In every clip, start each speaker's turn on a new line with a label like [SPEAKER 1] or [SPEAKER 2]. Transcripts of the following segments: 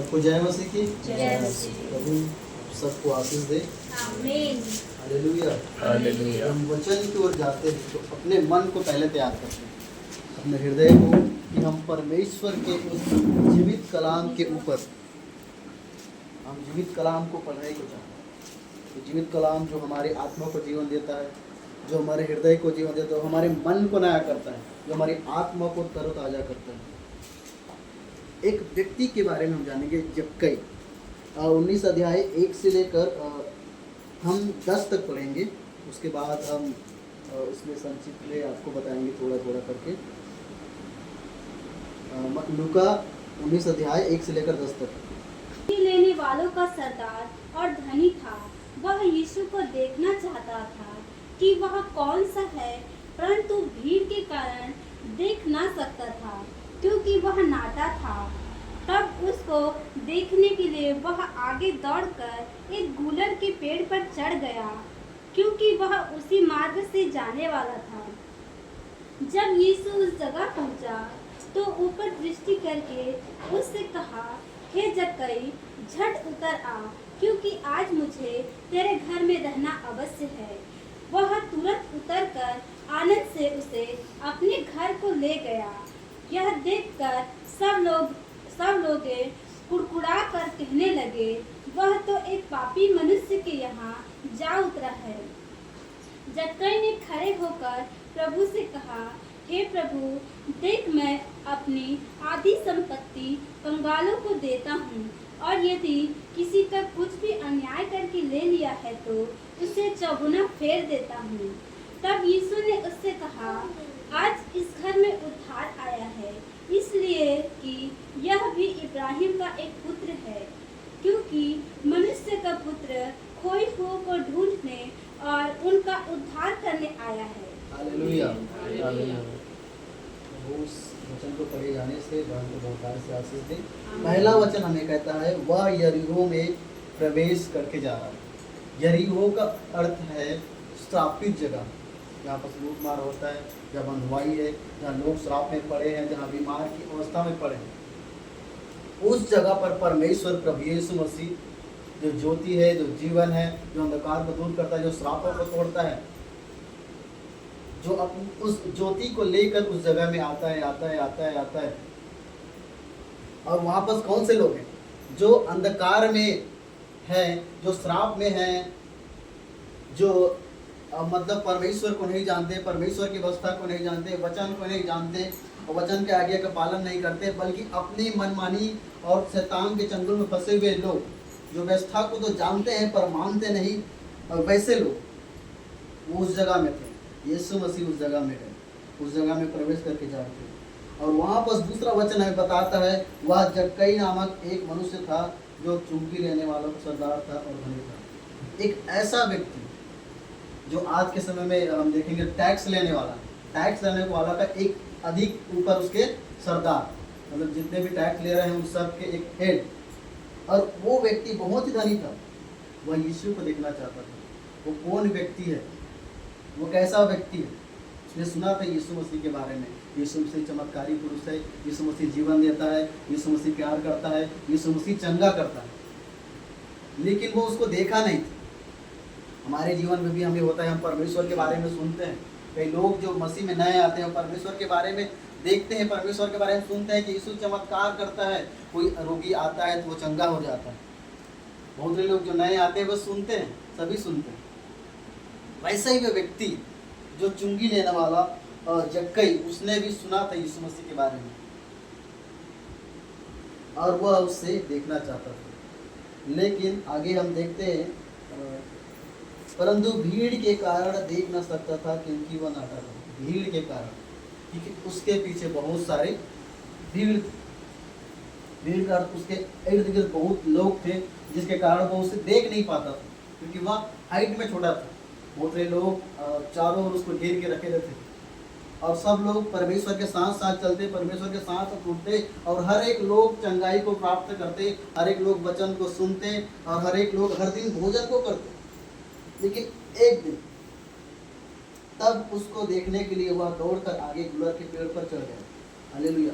[SPEAKER 1] सबको जय मसीह की।
[SPEAKER 2] जय मसीह।
[SPEAKER 1] प्रभु सबको आशीष दे।
[SPEAKER 2] आमीन।
[SPEAKER 1] हालेलुया।
[SPEAKER 3] हालेलुया।
[SPEAKER 1] हम वचन की ओर जाते हैं तो अपने मन को पहले तैयार करते हैं, अपने हृदय को, कि हम परमेश्वर के उस जीवित कलाम के ऊपर हम जीवित कलाम को पढ़ने को चाहते हैं। तो जीवित कलाम जो हमारे आत्मा को जीवन देता है, जो हमारे हृदय को जीवन देता है, जो हमारे मन को नया करता है, जो हमारी आत्मा को तरोताजा करता है। एक व्यक्ति के बारे में हम जानेंगे, जक्कई 19 अध्याय 1 से लेकर हम 10 तक पढ़ेंगे। उसके बाद हम इसमें संक्षिप्त में आपको बताएंगे थोड़ा थोड़ा करके। लूका 19 अध्याय 1 से लेकर 10 तक।
[SPEAKER 2] लेने वालों का सरदार और धनी था। वह यीशु को देखना चाहता था कि वह कौन सा है, परंतु भीड़ के कारण देख ना सकता था, क्योंकि वह नाटा था। तब उसको देखने के लिए वह आगे दौड़कर एक गूलर के पेड़ पर चढ़ गया, क्योंकि वह उसी मार्ग से जाने वाला था। जब यीशु उस जगह पहुंचा, तो ऊपर दृष्टि करके उससे कहा, हे जक्कई, झट उतर आ, क्योंकि आज मुझे तेरे घर में रहना अवश्य है। वह तुरंत उतरकर आनंद से उसे अपने घर को ले गया। यह देखकर सब लोग कुड़कुड़ा कर कहने लगे, वह तो एक पापी मनुष्य के यहाँ जा उतरा है। जक्कई ने खड़े होकर प्रभु से कहा, हे प्रभु, देख, मैं अपनी आधी संपत्ति कंगालों को देता हूँ, और यदि किसी का कुछ भी अन्याय करके ले लिया है तो उसे चौगुना फेर देता हूँ। तब यीशु ने उससे कहा, आज इस घर में उद्धार आया है, इसलिए कि यह भी इब्राहिम का एक पुत्र है, क्योंकि मनुष्य का पुत्र खोई हुओं को ढूंढने और उनका उद्धार करने आया है।
[SPEAKER 1] हालेलुया।
[SPEAKER 3] हालेलुया।
[SPEAKER 1] उस वचन को पढ़े जाने से भगवान को बहुत से आशीष दे। पहला वचन हमें कहता है, वह यरीहो में प्रवेश करके जा रहा है। यरीहो का अर्थ है श्रापित जगह, जहाँ पर लूट मार होता है, जहाँ बंधुआई है, जहाँ लोग श्राप में पड़े हैं, जहाँ बीमार की अवस्था में पड़े हैं। उस जगह पर परमेश्वर प्रभु यीशु मसीह, जो ज्योति है, जो जीवन है, जो अंधकार को दूर करता है, जो श्रापों को तोड़ता है, जो उस ज्योति को लेकर उस जगह में आता है। और वहाँ पर कौन से लोग हैं? जो अंधकार में हैं, जो श्राप में हैं, जो मतलब परमेश्वर को नहीं जानते, परमेश्वर की व्यवस्था को नहीं जानते, वचन को नहीं जानते और वचन के आज्ञा का पालन नहीं करते, बल्कि अपनी मनमानी और शैतान के चंगुल में फंसे हुए लोग, जो व्यवस्था को तो जानते हैं पर मानते नहीं, और वैसे लोग वो उस जगह में थे। यीशु मसीह उस जगह में है, उस जगह में प्रवेश करके जाते हैं। और वहाँ पर दूसरा वचन हमें बताता है, वह जक्कई नामक एक मनुष्य था, जो चुंगी लेने वालों का सरदार था और धनी था। एक ऐसा व्यक्ति जो आज के समय में हम देखेंगे टैक्स लेने वाला का एक अधिक ऊपर उसके सरदार, मतलब जितने भी टैक्स ले रहे हैं उन सब के एक हेड। और वो व्यक्ति बहुत ही धनी था, वह यीशु को देखना चाहता था। वो कौन व्यक्ति है, वो कैसा व्यक्ति है? उसने सुना था यीशु मसीह के बारे में, यीशु मसीह चमत्कारी पुरुष है, यीशु मसीह जीवन देता है, यीशु मसीह प्यार करता है, यीशु मसीह चंगा करता है, लेकिन वो उसको देखा नहीं था। हमारे जीवन में भी हमें होता है, हम परमेश्वर के बारे में सुनते हैं। कई लोग जो मसीह में नए आते हैं, परमेश्वर के बारे में देखते हैं, परमेश्वर के बारे में सुनते हैं कि यीशु चमत्कार करता है, कोई रोगी आता है तो वो चंगा हो जाता है। बहुत से लोग जो नए आते हैं वो सुनते हैं, सभी सुनते हैं। वैसे ही वो व्यक्ति जो चुंगी लेने वाला जक्कई, उसने भी सुना था यीशु मसीह के बारे में और वह उससे देखना चाहता था। लेकिन आगे हम देखते हैं, परंतु भीड़ के कारण देख न सकता था, क्योंकि वह नाटा था। भीड़ के कारण, क्योंकि उसके पीछे बहुत सारे भीड़ का अर्थ उसके इर्द गिर्द बहुत लोग थे, जिसके कारण वो उसे देख नहीं पाता था, क्योंकि वह हाइट में छोटा था। बहुत से लोग चारों ओर उसको घेर के रखे रहते और सब लोग परमेश्वर के साथ साथ चलते, परमेश्वर के साथ उठते, और हर एक लोग चंगाई को प्राप्त करते, हर एक लोग वचन को सुनते, और हर एक लोग हर दिन भोजन को करते। लेकिन एक दिन तब उसको देखने के लिए वह दौड़कर आगे गुलर के पेड़ पर चढ़ गया। हालेलुया।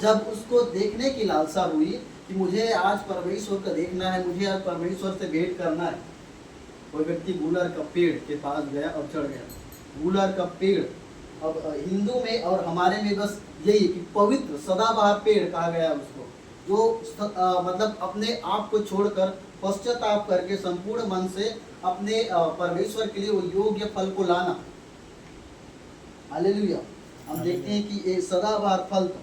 [SPEAKER 1] जब उसको देखने की लालसा हुई कि मुझे आज परमेश्वर को देखना है, मुझे आज परमेश्वर से भेंट करना है। कोई व्यक्ति गूलर का पेड़ के पास गया और चढ़ गया। गूलर का पेड़, अब हिंदू में और हमारे में बस यही कि पवित्र सदाबहार पेड़ कहा गया है उसको, जो मतलब अपने आप को छोड़कर पश्चाताप करके संपूर्ण मन से अपने परमेश्वर के लिए वो योग्य फल को लाना। हालेलुया। हम देखते हैं कि ये सदाबहार फल था,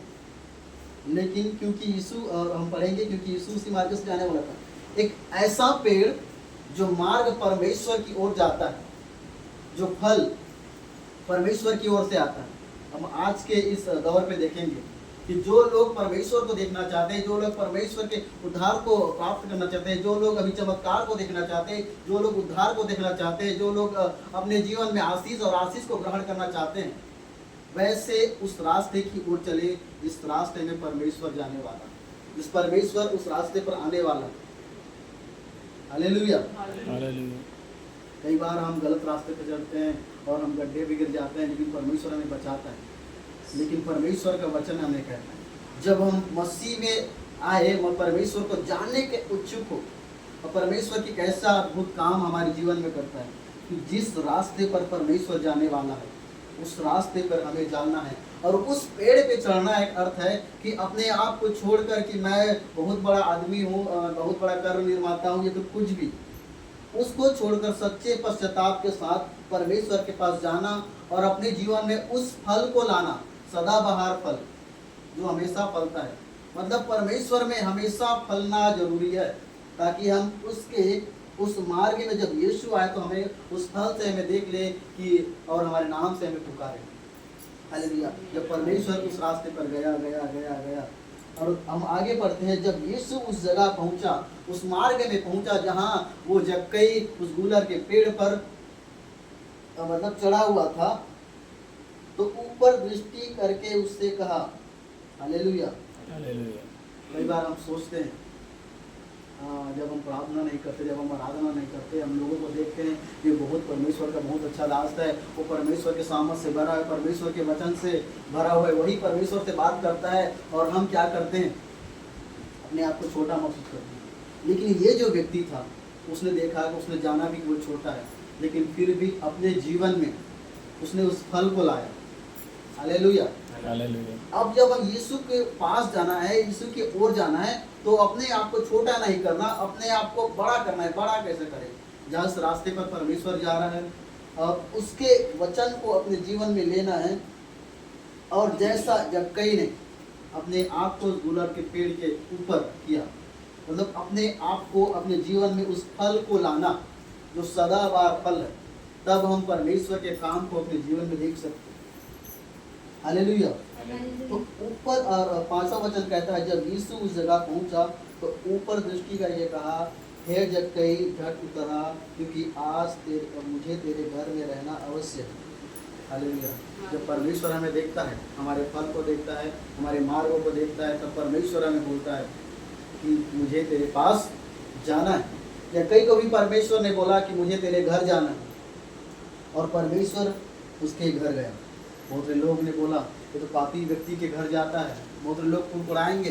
[SPEAKER 1] लेकिन क्योंकि यीशु, और हम पढ़ेंगे क्योंकि यीशु उसी मार्ग से जाने वाला था। एक ऐसा पेड़ जो मार्ग परमेश्वर की ओर जाता है, जो फल परमेश्वर की ओर से आता है। हम आज के इस दौर पे देखेंगे कि जो लोग परमेश्वर को देखना चाहते हैं, जो लोग परमेश्वर के उद्धार को प्राप्त करना चाहते हैं, जो लोग अभी चमत्कार को देखना चाहते हैं, जो लोग उद्धार को देखना चाहते हैं, जो लोग अपने जीवन में आशीष और आशीष को ग्रहण करना चाहते हैं, वैसे उस रास्ते की ओर चले जिस रास्ते में परमेश्वर जाने वाला, जिस परमेश्वर उस रास्ते पर आने वाला। हालेलुया।
[SPEAKER 3] हालेलुया।
[SPEAKER 1] कई बार हम गलत रास्ते पर चलते हैं और हम गड्ढे भी गिर जाते हैं, लेकिन परमेश्वर हमें बचाता है। लेकिन परमेश्वर का वचन हमें कहता है, जब हम मसीह में आए और परमेश्वर को जानने के इच्छुक हो, और परमेश्वर की कैसा अद्भुत काम हमारे जीवन में करता है, कि जिस रास्ते पर परमेश्वर जाने वाला है उस रास्ते पर हमें जाना है। और उस पेड़ पे चढ़ना एक अर्थ है कि अपने आप को छोड़कर कि मैं बहुत बड़ा आदमी हूँ, बहुत बड़ा कर्म निर्माता हूँ, ये तो कुछ भी, उसको छोड़कर सच्चे पश्चाताप के साथ परमेश्वर के पास जाना और अपने जीवन में उस फल को लाना, सदाबहार फल जो हमेशा फलता है। मतलब परमेश्वर में हमेशा फलना जरूरी है, ताकि हम उसके उस मार्ग में जब यीशु आए तो हमें उस फल से हमें देख ले कि और हमारे नाम से हमें पुकारे। हालेलुया। जब परमेश्वर उस रास्ते पर गया गया गया गया और हम आगे बढ़ते हैं, जब यीशु उस जगह पहुंचा, उस मार्ग में पहुंचा जहां वो जक्कई उस गूलर के पेड़ पर मतलब चढ़ा हुआ था, तो ऊपर दृष्टि करके उससे कहा। हालेलुया।
[SPEAKER 3] हालेलुया।
[SPEAKER 1] कई बार हम सोचते हैं, जब हम प्रार्थना नहीं करते, जब हम आराधना नहीं करते, हम लोगों को देखते हैं ये बहुत परमेश्वर का बहुत अच्छा रास्ता है, वो परमेश्वर के सामर्थ से भरा है, परमेश्वर के वचन से भरा हुआ है, वही परमेश्वर से बात करता है, और हम क्या करते हैं, अपने आप को छोटा महसूस करते हैं। लेकिन ये जो व्यक्ति था, उसने देखा कि उसने जाना भी कि वो छोटा है, लेकिन फिर भी अपने जीवन में उसने उस फल को लाया। हालेलुया।
[SPEAKER 3] हालेलुया।
[SPEAKER 1] अब जब हम यीशु के पास जाना है, यीशु की ओर जाना है, तो अपने आप को छोटा नहीं करना, अपने आप को बड़ा करना है। बड़ा कैसे करें? जहाँ इस रास्ते पर परमेश्वर जा रहा है, अब उसके वचन को अपने जीवन में लेना है। और जैसा जक्कई ने अपने आप को गूलर के पेड़ के ऊपर किया, मतलब अपने आप को अपने जीवन में उस फल को लाना जो सदाबहार फल है, तब हम परमेश्वर के काम को अपने जीवन में देख सकते हैं। हालेलुया। तो ऊपर, और 5वां वचन कहता है, जब यीशु उस जगह पहुंचा तो ऊपर दृष्टि करके कहा, हे जक्कई झट उतरा, क्योंकि आज मुझे तेरे घर में रहना अवश्य है। हालेलुया। जब परमेश्वर हमें देखता है, हमारे फल को देखता है, हमारे मार्गों को देखता है, तब परमेश्वर हमें बोलता है कि मुझे तेरे पास जाना है। या कई को भी परमेश्वर ने बोला कि मुझे तेरे घर जाना है, और परमेश्वर उसके घर गया। बहुत से लोग ने बोला ये तो पापी व्यक्ति के घर जाता है, बहुत से लोग कुड़कुड़ाएंगे।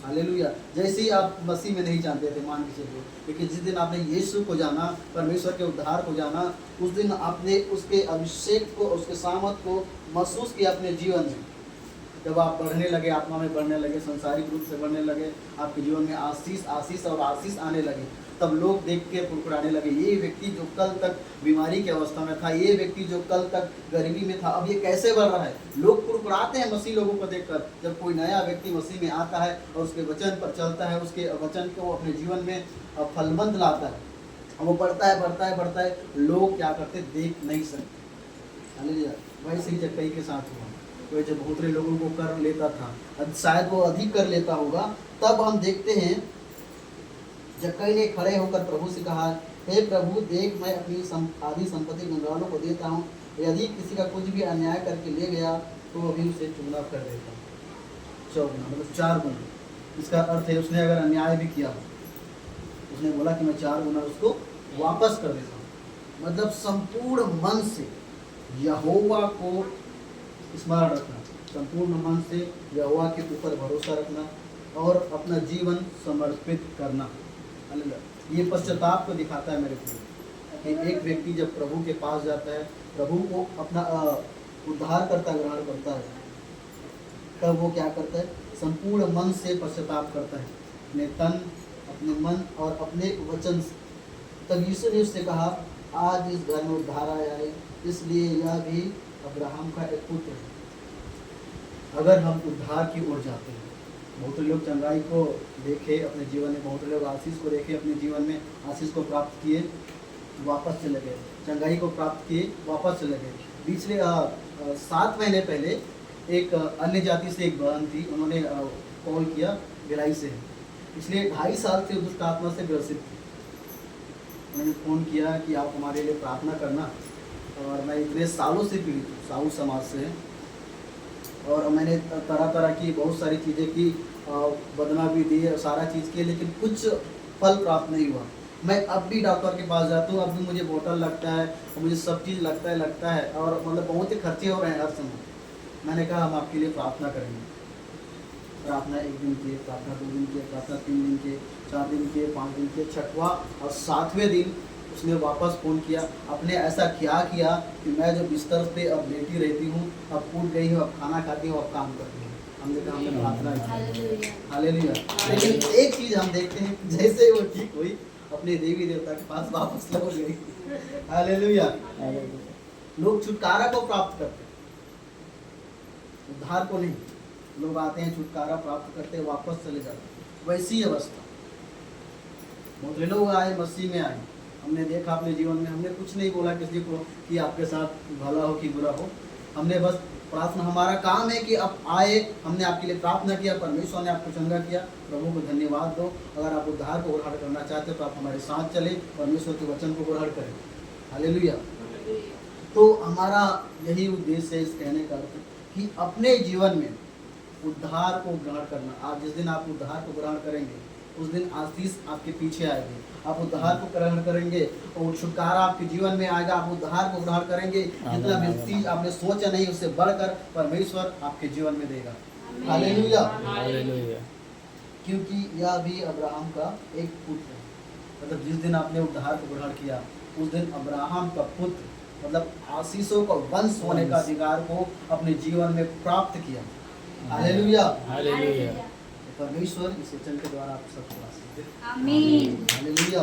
[SPEAKER 1] हालेलुया। जैसे ही आप मसीह में नहीं जानते थे, मान के चलिए, लेकिन जिस दिन आपने यीशु को जाना, परमेश्वर के उद्धार को जाना, उस दिन आपने उसके अभिषेक को, उसके सामर्थ को महसूस किया अपने जीवन में। जब आप बढ़ने लगे, आत्मा में बढ़ने लगे, संसारिक रूप से बढ़ने लगे, आपके जीवन में आशीष और आशीष आने लगे, तब लोग देख के फुड़फुड़ाने लगे, ये व्यक्ति जो कल तक बीमारी की अवस्था में था, ये व्यक्ति जो कल तक गरीबी में था, अब ये कैसे बढ़ रहा है। लोग फुड़फुड़ाते हैं मसीह लोगों को देखकर। जब कोई नया व्यक्ति मसीह में आता है और उसके वचन पर चलता है, उसके वचन को अपने जीवन में फलवंत लाता है, वो बढ़ता है, लोग क्या करते, देख नहीं सकते। हालेलुया। वैसे ही जक्कई के साथ हुआ। तो जब बहुत से लोगों को कर लेता था, शायद वो अधिक कर लेता होगा, तब हम देखते हैं जक्कई ने खड़े होकर प्रभु से कहा, हे प्रभु, देख मैं अपनी आधी संपत्ति कंगालों को देता हूँ, यदि किसी का कुछ भी अन्याय करके ले गया तो अभी उसे चुगना कर देता हूँ। 4 गुना, मतलब 4 गुना। इसका अर्थ है उसने अगर अन्याय भी किया, उसने बोला कि मैं 4 गुना उसको वापस कर देता हूँ। मतलब संपूर्ण मन से यहोवा को स्मरण रखना, संपूर्ण मन से यहोवा के ऊपर भरोसा रखना, और अपना जीवन समर्पित करना। हालेलुया। ये पश्चाताप को दिखाता है मेरे प्रिय, कि एक व्यक्ति जब प्रभु के पास जाता है, प्रभु को अपना उद्धार करता ग्रहण करता है, तब वो क्या करता है, संपूर्ण मन से पश्चाताप करता है, अपने तन, अपने मन और अपने वचन से। तब यीशु ने उससे कहा, आज इस घर में उद्धार आया है, इसलिए यह भी अब्राहम का एक पुत्र है। अगर हम उद्धार की ओर जाते हैं, बहुत लोग चंगाई को देखे अपने जीवन में, बहुत लोग आशीष को देखे अपने जीवन में, आशीष को प्राप्त किए, वापस चले गए, चंगाई को प्राप्त किए, वापस चले गए। पिछले 7 महीने पहले एक अन्य जाति से एक बहन थी, उन्होंने कॉल किया भिलाई से, इसलिए 2.5 साल से दुष्ट आत्मा से ग्रसित थी। उन्होंने फ़ोन किया कि आप हमारे लिए प्रार्थना करना, और मैं इतने सालों से पीड़ित हूँ, साहू समाज से है, और मैंने तरह तरह की बहुत सारी चीज़ें की, बदना भी दी, सारा चीज़ की, लेकिन कुछ फल प्राप्त नहीं हुआ। मैं अब भी डॉक्टर के पास जाता हूँ, अब भी मुझे बोतल लगता है, मुझे सब चीज़ लगता है, और मतलब बहुत ही खर्चे हो रहे हैं हर समय। मैंने कहा हम आपके लिए प्रार्थना करेंगे। प्रार्थना 1 दिन की, प्रार्थना 2 दिन की, प्रार्थना 3 दिन के, 4 दिन के, 5 दिन के, 6वां और 7वें दिन उसने वापस फ़ोन किया। आपने ऐसा क्या किया कि मैं जो बिस्तर पे अब लेटी रहती हूँ, अब उठ गई हूँ, अब खाना खाती हूँ, अब काम करती हूँ। हमने कहा हमने प्रार्थना की। हालेलुया। लेकिन एक चीज़ हम देखते हैं, जैसे वो ठीक हुई, अपने देवी देवता के पास वापस लौट गई। हालेलुया। लोग छुटकारा को प्राप्त करते हैं, उद्धार को नहीं। लोग आते हैं, छुटकारा प्राप्त करते हैं, वापस चले जाते हैं। वैसी अवस्था, बहुत लोग आए, मसीह में आए, हमने देखा अपने जीवन में, हमने कुछ नहीं बोला किसी को कि आपके साथ भला हो कि बुरा हो। हमने बस प्रार्थना, हमारा काम है कि आप आए, हमने आपके लिए प्रार्थना किया, परमेश्वर ने आपको चंगा किया, प्रभु को धन्यवाद दो। अगर आप उद्धार को ग्रहण करना चाहते हो तो आप हमारे साथ चले, परमेश्वर के वचन को ग्रहण करें। हालेलुया। तो हमारा यही उद्देश्य है इस कहने का अर्थ, कि अपने जीवन में उद्धार को ग्रहण करना। आज जिस दिन आप उद्धार को ग्रहण करेंगे, उस दिन आशीष आपके पीछे आएगी। आप उद्धार को ग्रहण करेंगे और छुटकारा आपके जीवन में आएगा। आप उद्धार को ग्रहण करेंगे, जितना भी चीज आपने सोचा नहीं, उससे बढ़कर परमेश्वर आपके जीवन में देगा। हालेलुया।
[SPEAKER 3] हालेलुया।
[SPEAKER 1] क्योंकि यह भी अब्राहम का एक पुत्र है। मतलब जिस दिन आपने उद्धार को ग्रहण किया, उस दिन अब्राहम का पुत्र, मतलब आशीषों का वंश होने का अधिकार को अपने जीवन में प्राप्त किया। हालेलुया।
[SPEAKER 3] हालेलुया।
[SPEAKER 1] परमेश्वर इस वचन के द्वारा आप सबको आशीष दे।
[SPEAKER 2] आमीन।
[SPEAKER 1] हालेलुया।